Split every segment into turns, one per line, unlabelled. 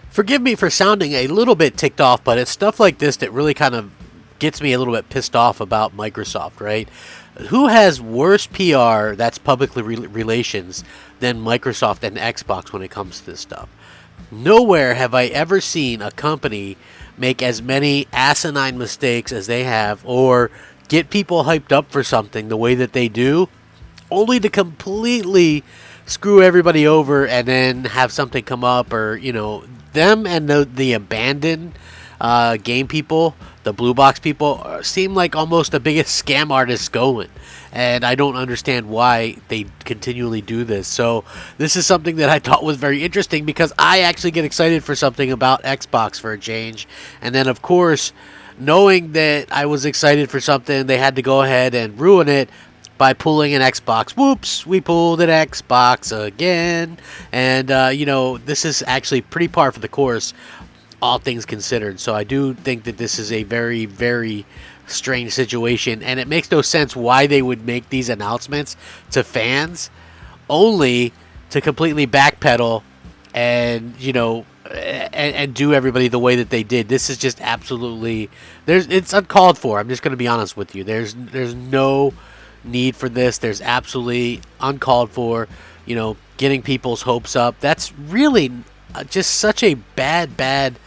Forgive me for sounding a little bit ticked off, but it's stuff like this that really kind of gets me a little bit pissed off about Microsoft, right? Who has worse PR, that's public relations, than Microsoft and Xbox when it comes to this stuff? Nowhere have I ever seen a company make as many asinine mistakes as they have, or get people hyped up for something the way that they do, only to completely screw everybody over and then have something come up, or, you know, them and the abandoned game people, the blue box people, seem like almost the biggest scam artists going. And I don't understand why they continually do this. So this is something that I thought was very interesting, because I actually get excited for something about Xbox for a change. And then, of course, knowing that I was excited for something, they had to go ahead and ruin it by pulling an Xbox. Whoops, we pulled an Xbox again. And, this is actually pretty par for the course, all things considered. So I do think that this is a very, very strange situation, and it makes no sense why they would make these announcements to fans only to completely backpedal and, and do everybody the way that they did. This is just absolutely, it's uncalled for. I'm just going to be honest with you. There's no need for this. There's absolutely uncalled for, getting people's hopes up. That's really just such a bad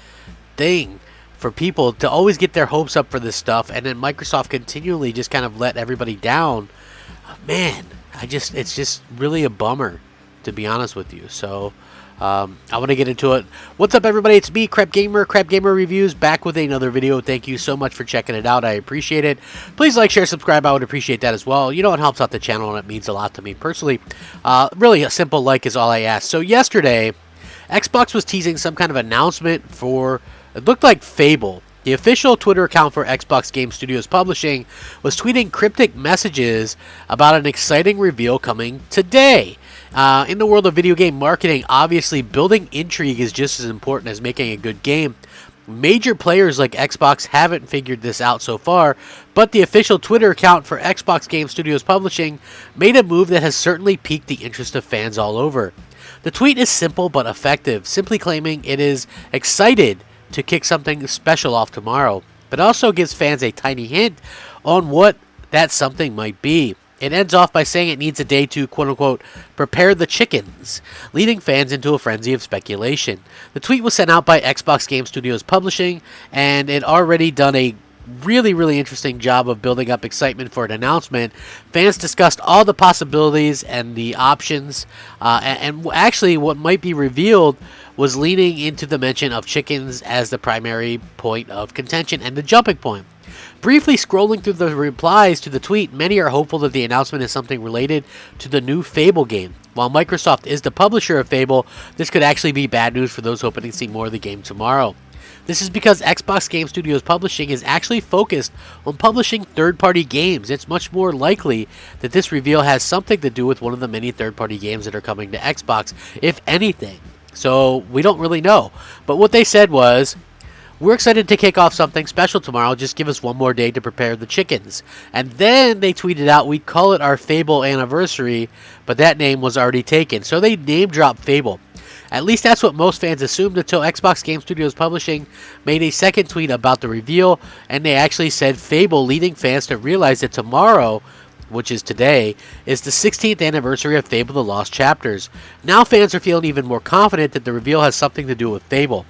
thing for people to always get their hopes up for this stuff, and then Microsoft continually just kind of let everybody down. Man, it's just really a bummer, to be honest with you. So I want to get into it. What's up, everybody? It's me, Crapgamer Reviews, back with another video. Thank you so much for checking it out. I appreciate it. Please like, share, subscribe. I would appreciate that as well. It helps out the channel, and it means a lot to me personally. Really, a simple like is all I ask. So yesterday, Xbox was teasing some kind of announcement for, it looked like Fable. The official Twitter account for Xbox Game Studios Publishing was tweeting cryptic messages about an exciting reveal coming today. In the world of video game marketing, obviously building intrigue is just as important as making a good game. Major players like Xbox haven't figured this out so far, but the official Twitter account for Xbox Game Studios Publishing made a move that has certainly piqued the interest of fans all over. The tweet is simple but effective, simply claiming it is excited to kick something special off tomorrow, but also gives fans a tiny hint on what that something might be. It ends off by saying it needs a day to, quote-unquote, prepare the chickens, leading fans into a frenzy of speculation. The tweet was sent out by Xbox Game Studios Publishing, and it already done a really interesting job of building up excitement for an announcement. Fans discussed all the possibilities and the options, and actually what might be revealed was leaning into the mention of chickens as the primary point of contention and the jumping point. Briefly scrolling through the replies to the tweet, many are hopeful that the announcement is something related to the new Fable game. While Microsoft is the publisher of Fable, this could actually be bad news for those hoping to see more of the game tomorrow. This is because Xbox Game Studios Publishing is actually focused on publishing third-party games. It's much more likely that this reveal has something to do with one of the many third-party games that are coming to Xbox, if anything. So we don't really know. But what they said was, we're excited to kick off something special tomorrow. Just give us one more day to prepare the chickens. And then they tweeted out, we'd call it our Fable anniversary, but that name was already taken. So they name-dropped Fable. At least that's what most fans assumed until Xbox Game Studios Publishing made a second tweet about the reveal, and they actually said Fable, leading fans to realize that tomorrow, which is today, is the 16th anniversary of Fable The Lost Chapters. Now fans are feeling even more confident that the reveal has something to do with Fable,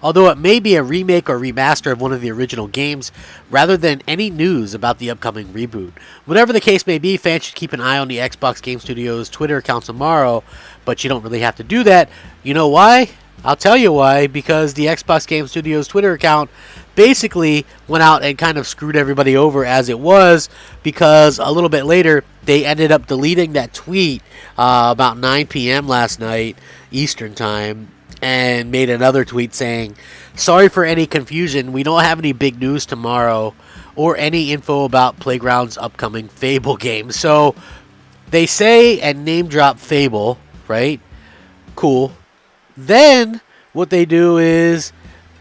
although it may be a remake or remaster of one of the original games, rather than any news about the upcoming reboot. Whatever the case may be, fans should keep an eye on the Xbox Game Studios Twitter account tomorrow, but you don't really have to do that. You know why? I'll tell you why, because the Xbox Game Studios Twitter account basically went out and kind of screwed everybody over as it was, because a little bit later, they ended up deleting that tweet about 9 p.m. last night, Eastern Time, and made another tweet saying, sorry for any confusion, we don't have any big news tomorrow or any info about Playground's upcoming Fable game. So they say and name drop Fable, right? Cool. Then what they do is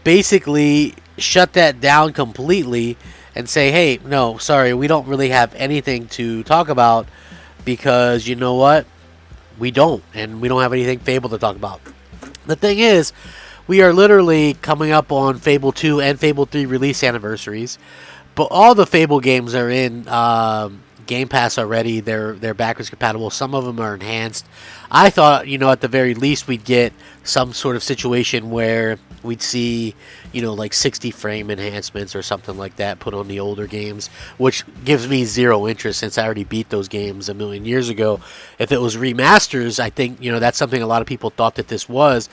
basically shut that down completely and say, hey, no, sorry, we don't really have anything to talk about, because you know what? We don't, and we don't have anything Fable to talk about. The thing is, we are literally coming up on Fable 2 and Fable 3 release anniversaries. But all the Fable games are in Game Pass already. They're backwards compatible. Some of them are enhanced. I thought, at the very least we'd get some sort of situation where we'd see, like 60 frame enhancements or something like that put on the older games, which gives me zero interest since I already beat those games a million years ago. If it was remasters, I think, that's something a lot of people thought that this was.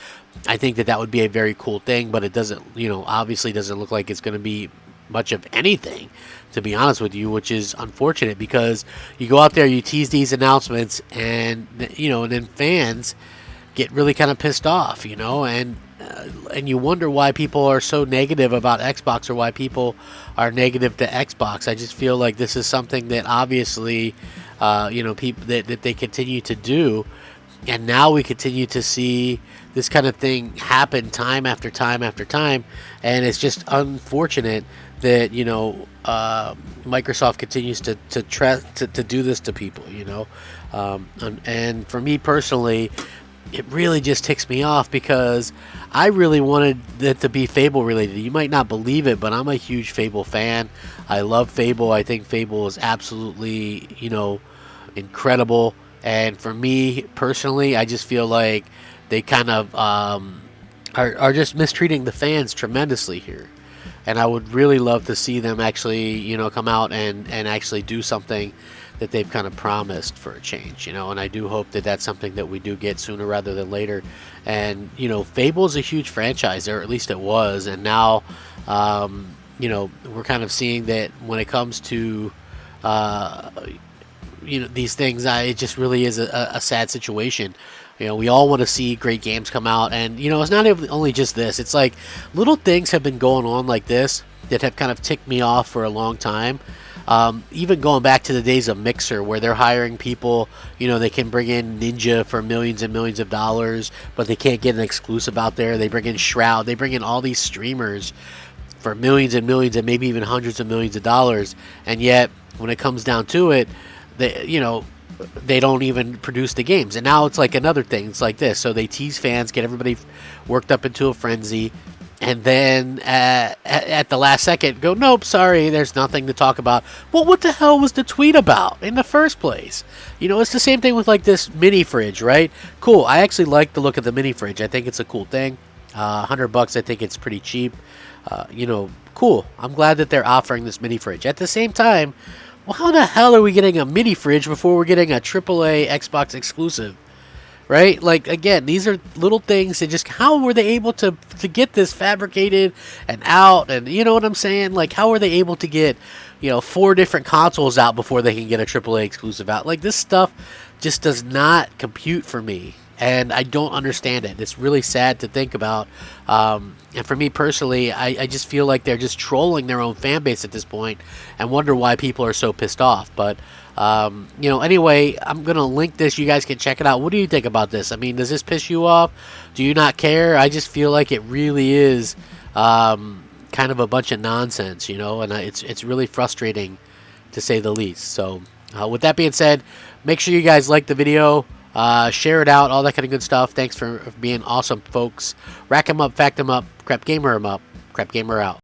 I think that would be a very cool thing, but it doesn't, obviously doesn't look like it's going to be much of anything, to be honest with you, which is unfortunate because you go out there, you tease these announcements, and and then fans get really kind of pissed off, and you wonder why people are so negative about Xbox or why people are negative to Xbox. I just feel like this is something that obviously, people that they continue to do, and now we continue to see this kind of thing happen time after time after time, and it's just unfortunate that Microsoft continues to do this to people, and for me personally, it really just ticks me off because I really wanted it to be Fable related. You might not believe it, but I'm a huge Fable fan. I love Fable. I think Fable is absolutely incredible, and for me personally, I just feel like they kind of are just mistreating the fans tremendously here. And I would really love to see them actually, come out and actually do something that they've kind of promised for a change, and I do hope that that's something that we do get sooner rather than later. And, Fable is a huge franchise, or at least it was, and now, we're kind of seeing that when it comes to, these things, it just really is a sad situation. We all want to see great games come out, and it's not only just this. It's like little things have been going on like this that have kind of ticked me off for a long time. Even going back to the days of Mixer, where they're hiring people, they can bring in Ninja for millions and millions of dollars, but they can't get an exclusive out there. They bring in Shroud, they bring in all these streamers for millions and millions and maybe even hundreds of millions of dollars, and yet when it comes down to it, they don't even produce the games. And now it's like another thing. It's like this. So they tease fans, get everybody worked up into a frenzy, and then at the last second go, nope, sorry, there's nothing to talk about. Well, what the hell was the tweet about in the first place? It's the same thing with like this mini fridge, right? Cool. I actually like the look of the mini fridge. I think it's a cool thing. $100, I think it's pretty cheap. Cool. I'm glad that they're offering this mini fridge. At the same time, well, how the hell are we getting a mini fridge before we're getting a AAA Xbox exclusive? Right? Like, again, these are little things that just, how were they able to get this fabricated and out? And you know what I'm saying? Like, how are they able to get, 4 different consoles out before they can get a AAA exclusive out? Like, this stuff just does not compute for me. And I don't understand it. It's really sad to think about. And for me personally, I just feel like they're just trolling their own fan base at this point and wonder why people are so pissed off. But, anyway, I'm going to link this. You guys can check it out. What do you think about this? I mean, does this piss you off? Do you not care? I just feel like it really is kind of a bunch of nonsense, and it's really frustrating to say the least. So with that being said, make sure you guys like the video. Share it out, all that kind of good stuff. Thanks for being awesome, folks. Rack 'em up, fact 'em up, crap gamer 'em up, crap gamer out.